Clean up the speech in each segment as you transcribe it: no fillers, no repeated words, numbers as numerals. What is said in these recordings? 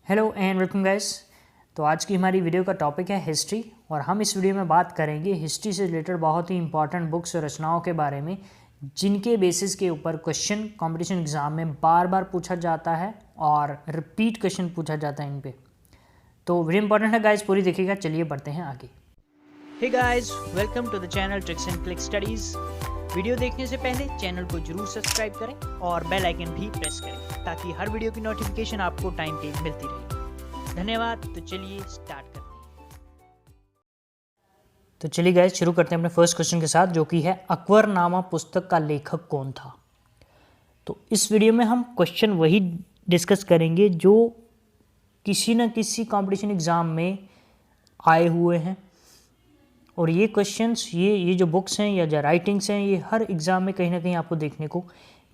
Hello and welcome guys. तो आज की हमारी वीडियो का टॉपिक है हिस्ट्री और हम इस वीडियो में बात करेंगे हिस्ट्री से रिलेटेड बहुत ही इंपॉर्टेंट बुक्स और रचनाओं के बारे में जिनके बेसिस के ऊपर क्वेश्चन कंपटीशन एग्जाम में बार बार पूछा जाता है और रिपीट क्वेश्चन पूछा जाता है इन पे। तो वीडियो इंपॉर्टेंट है गाइस, पूरी देखिएगा। चलिए बढ़ते हैं आगे। Hey guys, welcome to the channel tricks and click studies. Video देखने से पहले चैनल को जरूर सब्सक्राइब करें और बेल आइकन भी प्रेस करें ताकि हर वीडियो की नोटिफिकेशन आपको टाइम पे मिलती रहे। धन्यवाद। तो चलिए स्टार्ट करते हैं। तो चलिए गाइस शुरू करते हैं अपने फर्स्ट क्वेश्चन के साथ, जो कि है अकबरनामा पुस्तक का लेखक कौन था। तो इस वीडियो में हम क्वेश्चन वही डिस्कस करेंगे जो किसी न किसी कंपटीशन एग्जाम में आए हुए हैं, और ये क्वेश्चंस ये जो बुक्स हैं या जो राइटिंग्स हैं ये हर एग्ज़ाम में कहीं ना कहीं आपको देखने को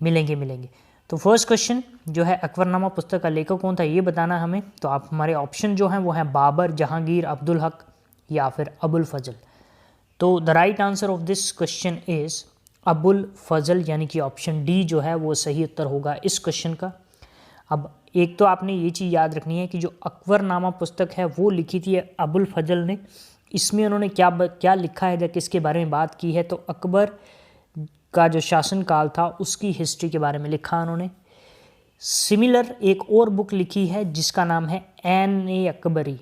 मिलेंगे। तो फर्स्ट क्वेश्चन जो है अकबरनामा पुस्तक का लेखक कौन था ये बताना हमें। तो आप हमारे ऑप्शन जो हैं वो हैं बाबर, जहांगीर, अब्दुल हक या फिर अबुल फजल। तो the right answer of this question is Abul Fazal, यानी कि ऑप्शन डी जो है वो सही उत्तर होगा इस क्वेश्चन का। अब एक तो आपने ये चीज़ याद रखनी है कि जो अकबरनामा पुस्तक है वो लिखी थी अबुल फजल ने। इसमें उन्होंने क्या लिखा है या किसके बारे में बात की है, तो अकबर का जो शासनकाल था उसकी हिस्ट्री के बारे में लिखा उन्होंने। सिमिलर एक और बुक लिखी है जिसका नाम है एन ए अकबरी।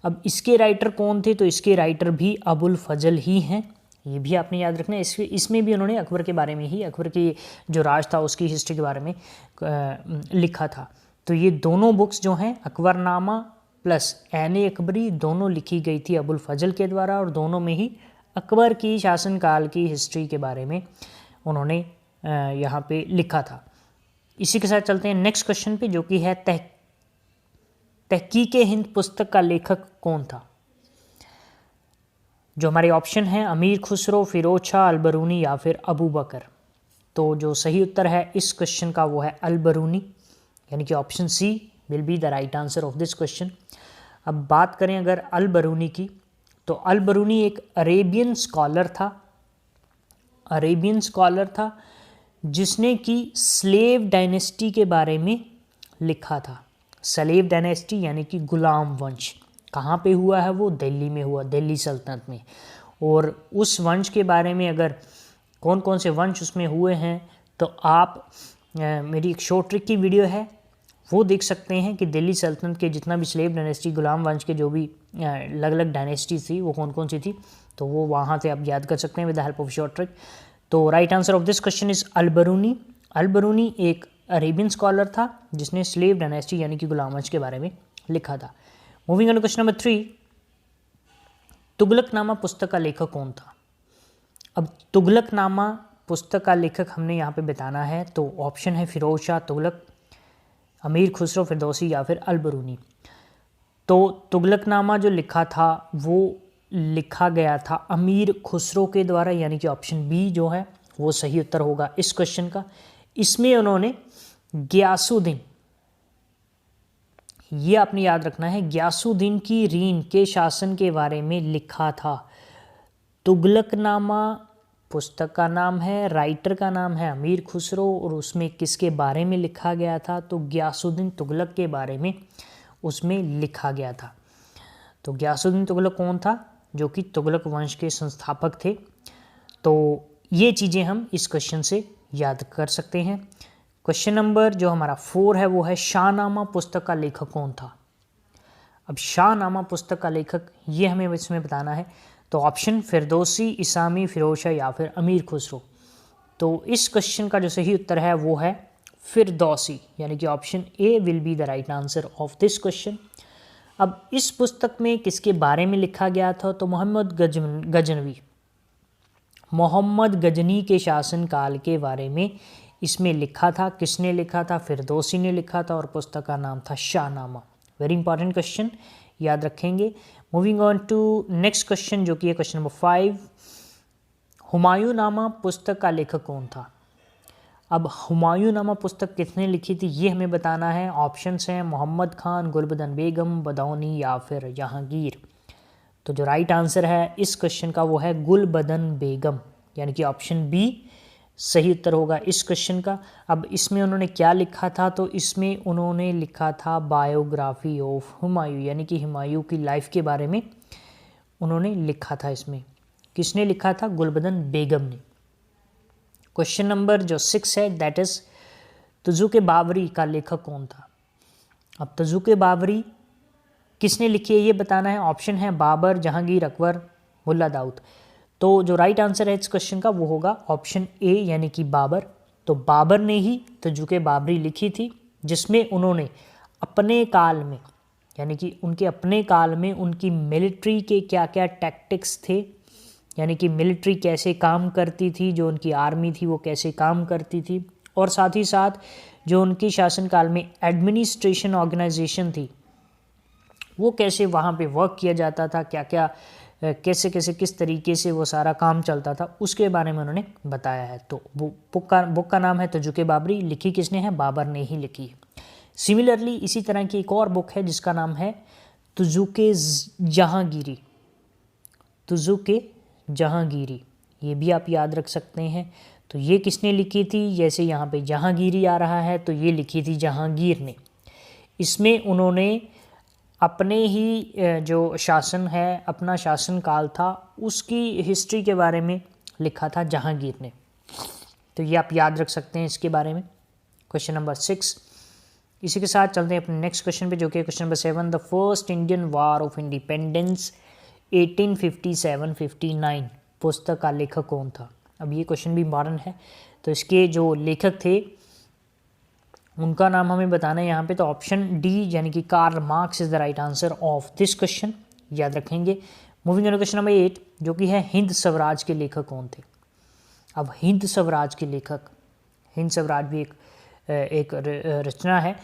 अब इसके राइटर कौन थे, तो इसके राइटर भी अबुल फजल ही हैं, ये भी आपने याद रखना है। इसमें भी उन्होंने अकबर के बारे में ही, अकबर की जो राज था उसकी हिस्ट्री के बारे में लिखा था। तो ये दोनों बुक्स जो हैं अकबरनामा प्लस एन ए अकबरी दोनों लिखी गई थी अबुल फजल के द्वारा, और दोनों में ही अकबर की शासनकाल की हिस्ट्री के बारे में उन्होंने यहाँ पे लिखा था। इसी के साथ चलते हैं नेक्स्ट क्वेश्चन पे, जो कि है तहकीक-ए-हिंद पुस्तक का लेखक कौन था। जो हमारे ऑप्शन हैं अमीर खुसरो, फिरोज शाह, अलबरूनी या फिर अबू बकर। तो जो सही उत्तर है इस क्वेश्चन का वो है अलबरूनी, यानी कि option C will be the right answer of this question. अब बात करें अगर अलबरूनी की, तो अलबरूनी एक अरेबियन स्कॉलर था जिसने कि स्लेव डायनेस्टी के बारे में लिखा था। स्लेव डायनेस्टी यानी कि गुलाम वंश कहाँ पे हुआ है, वो दिल्ली में हुआ, दिल्ली सल्तनत में। और उस वंश के बारे में अगर कौन कौन से वंश उसमें हुए हैं तो आप मेरी एक शॉर्ट ट्रिक की वीडियो है वो देख सकते हैं कि दिल्ली सल्तनत के जितना भी स्लेव डायनेस्टी, गुलाम वंश के जो भी अलग अलग डायनेस्टी थी वो कौन कौन सी थी, तो वो वहाँ से आप याद कर सकते हैं with the help of short trick. तो right answer of this question is Alberuni. Alberuni एक अरेबियन स्कॉलर था जिसने स्लेव डायनेस्टी यानी कि गुलाम वंश के बारे में लिखा था। Moving on to question number 3, Tughlaqnama पुस्तक का लेखक कौन था। अब तुगलकनामा पुस्तक का लेखक हमने यहाँ पे बताना है, तो ऑप्शन है फिरोज शाह तुगलक, अमीर खुसरो, फिरदौसी या फिर अलबरूनी। तो तुगलकनामा जो लिखा था वो लिखा गया था अमीर खुसरो के द्वारा, यानी कि ऑप्शन बी जो है वो सही उत्तर होगा इस क्वेश्चन का। इसमें उन्होंने गियासुद्दीन, ये आपने याद रखना है, गियासुद्दीन की रीन के शासन के बारे में लिखा था। तुगलकनामा पुस्तक का नाम है, राइटर का नाम है अमीर खुसरो, और उसमें किसके बारे में लिखा गया था, तो गियासुद्दीन तुगलक के बारे में उसमें लिखा गया था। तो गियासुद्दीन तुगलक कौन था, जो कि तुगलक वंश के संस्थापक थे। तो ये चीज़ें हम इस क्वेश्चन से याद कर सकते हैं। क्वेश्चन नंबर जो हमारा 4 है वो है शाहनामा पुस्तक का लेखक कौन था। अब शाहनामा पुस्तक का लेखक ये हमें इसमें बताना है। तो ऑप्शन फिरदौसी, इसामी, फिरोज शाह या फिर अमीर खुसरो। तो इस क्वेश्चन का जो सही उत्तर है वो है फिरदौसी, यानी कि option A will be the right answer of this question. अब इस पुस्तक में किसके बारे में लिखा गया था, तो मोहम्मद गजनी के शासनकाल के बारे में इसमें लिखा था। किसने लिखा था, फिरदौसी ने लिखा था, और पुस्तक का नाम था शाहनामा। वेरी इंपॉर्टेंट क्वेश्चन, याद रखेंगे। Moving on to next question, जो कि है क्वेश्चन नंबर 5, हुमायूंनामा पुस्तक का लेखक कौन था। अब हुमायूंनामा पुस्तक किसने लिखी थी ये हमें बताना है। ऑप्शंस हैं मोहम्मद खान, गुलबदन बेगम, बदौनी या फिर जहांगीर। तो जो राइट आंसर है इस क्वेश्चन का वो है गुलबदन बेगम, यानी कि ऑप्शन बी सही उत्तर होगा इस क्वेश्चन का। अब इसमें उन्होंने क्या लिखा था, तो इसमें उन्होंने लिखा था बायोग्राफी ऑफ हुमायूं, यानी कि हुमायूं की लाइफ के बारे में उन्होंने लिखा था। इसमें किसने लिखा था? गुलबदन बेगम ने। क्वेश्चन नंबर जो 6 है दैट इज तुजुक बाबरी का लेखक कौन था? अब तुजुक बाबरी किसने लिखी है ये बताना है। ऑप्शन है बाबर, जहांगीर, अकबर, मुल्ला दाऊद। तो जो राइट आंसर है इस क्वेश्चन का वो होगा ऑप्शन ए यानी कि बाबर। तो बाबर ने ही तुजुक बाबरी लिखी थी, जिसमें उन्होंने अपने काल में यानी कि उनके अपने काल में उनकी मिलिट्री के क्या क्या टैक्टिक्स थे, यानी कि मिलिट्री कैसे काम करती थी, जो उनकी आर्मी थी वो कैसे काम करती थी, और साथ ही साथ जो उनकी शासनकाल में एडमिनिस्ट्रेशन ऑर्गेनाइजेशन थी वो कैसे वहाँ पे वर्क किया जाता था, क्या क्या कैसे कैसे किस तरीके से वो सारा काम चलता था, उसके बारे में उन्होंने बताया है। तो वो बुक का नाम है तुजुक बाबरी। लिखी किसने है? बाबर ने ही लिखी है। सिमिलरली इसी तरह की एक और बुक है जिसका नाम है तुजुक जहांगीरी। तुजुक जहांगीरी, ये भी आप याद रख सकते हैं। तो ये किसने लिखी थी? जैसे यहाँ पे जहांगीरी आ रहा है तो ये लिखी थी जहांगीर ने। इसमें उन्होंने अपने ही जो शासन है, अपना शासन काल था, उसकी हिस्ट्री के बारे में लिखा था जहांगीर ने। तो ये आप याद रख सकते हैं इसके बारे में। Question number 6। इसी के साथ चलते हैं अपने नेक्स्ट क्वेश्चन पे, जो कि question number 7। The first Indian war of independence 1857-59 पुस्तक का लेखक कौन था? अब ये क्वेश्चन भी इंपॉर्टेंट है। तो इसके जो लेखक थे उनका नाम हमें बताना है यहाँ पे। तो ऑप्शन डी यानी कि Karl Marx is the right answer of this question, याद रखेंगे। मूविंग ऑन क्वेश्चन नंबर 8, जो कि है हिंद स्वराज के लेखक कौन थे? अब हिंद स्वराज के लेखक, हिंद स्वराज भी एक रचना है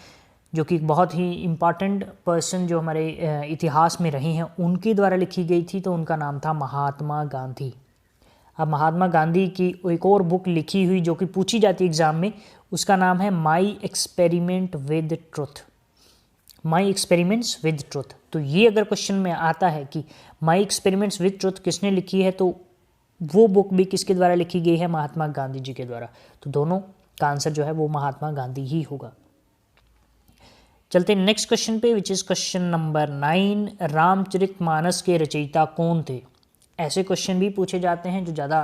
जो कि बहुत ही इम्पॉर्टेंट पर्सन जो हमारे इतिहास में रहे हैं उनके द्वारा लिखी गई थी। तो उनका नाम था महात्मा गांधी। अब महात्मा गांधी की एक और बुक लिखी हुई जो कि पूछी जाती है एग्जाम में, उसका नाम है my experiment with truth. My experiments with truth. तो ये अगर क्वेश्चन में आता है कि माई एक्सपेरिमेंट्स विद ट्रुथ किसने लिखी है, तो वो बुक भी किसके द्वारा लिखी गई है? महात्मा गांधी जी के द्वारा। तो दोनों का आंसर जो है वो महात्मा गांधी ही होगा। चलते हैं नेक्स्ट क्वेश्चन पे, which is question number 9। Ramcharitmanas के रचयिता कौन थे? ऐसे क्वेश्चन भी पूछे जाते हैं जो ज़्यादा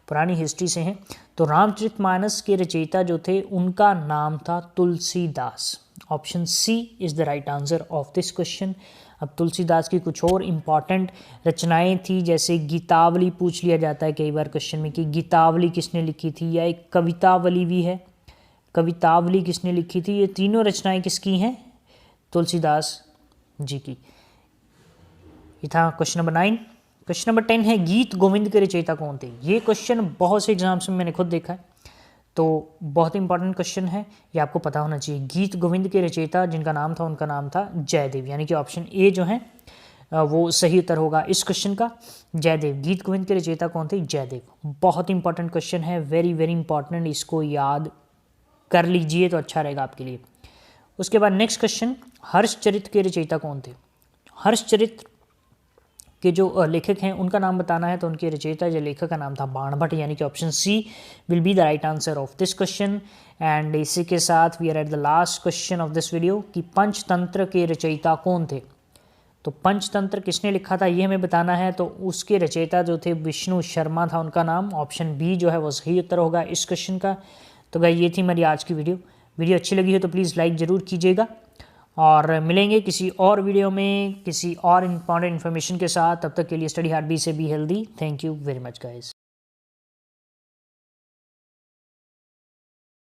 पुरानी हिस्ट्री से हैं। तो रामचरितमानस के रचयिता जो थे उनका नाम था Tulsidas. Option C is the right answer of this question. अब तुलसीदास की कुछ और इम्पॉर्टेंट रचनाएं थी, जैसे गीतावली पूछ लिया जाता है कई बार क्वेश्चन में कि गीतावली किसने लिखी थी, या एक कवितावली भी है, कवितावली किसने लिखी थी। ये तीनों रचनाएं किसकी हैं? तुलसीदास जी की। ये था क्वेश्चन नंबर 9। क्वेश्चन नंबर 10 है गीत गोविंद के रचयिता कौन थे? ये क्वेश्चन बहुत से एग्जाम्स में मैंने खुद देखा है, तो बहुत इंपॉर्टेंट क्वेश्चन है, ये आपको पता होना चाहिए। गीत गोविंद के रचयिता जिनका नाम था उनका नाम था जयदेव, यानी कि ऑप्शन ए जो है वो सही उत्तर होगा इस क्वेश्चन का, जयदेव। गीत गोविंद के रचयिता कौन थे? जयदेव। बहुत इंपॉर्टेंट क्वेश्चन है, वेरी वेरी इंपॉर्टेंट, इसको याद कर लीजिए तो अच्छा रहेगा आपके लिए। उसके बाद नेक्स्ट क्वेश्चन, हर्षचरित के रचयिता कौन थे? हर्षचरित के जो लेखक हैं उनका नाम बताना है, तो उनके रचयिता जो लेखक का नाम था बाणभट्ट, यानी कि option C will be the right answer of this question. And इसी के साथ we are at the last question of this video कि पंचतंत्र के रचयिता कौन थे? तो पंचतंत्र किसने लिखा था ये हमें बताना है। तो उसके रचयिता जो थे विष्णु शर्मा था उनका नाम। ऑप्शन बी जो है वो सही उत्तर होगा इस क्वेश्चन का। तो भाई ये थी मेरी आज की वीडियो अच्छी लगी हो तो प्लीज़ लाइक ज़रूर कीजिएगा, और मिलेंगे किसी और वीडियो में किसी और इम्पॉर्टेंट इन्फॉर्मेशन के साथ। तब तक के लिए स्टडी हार्ड बी से be healthy. Thank you very much guys.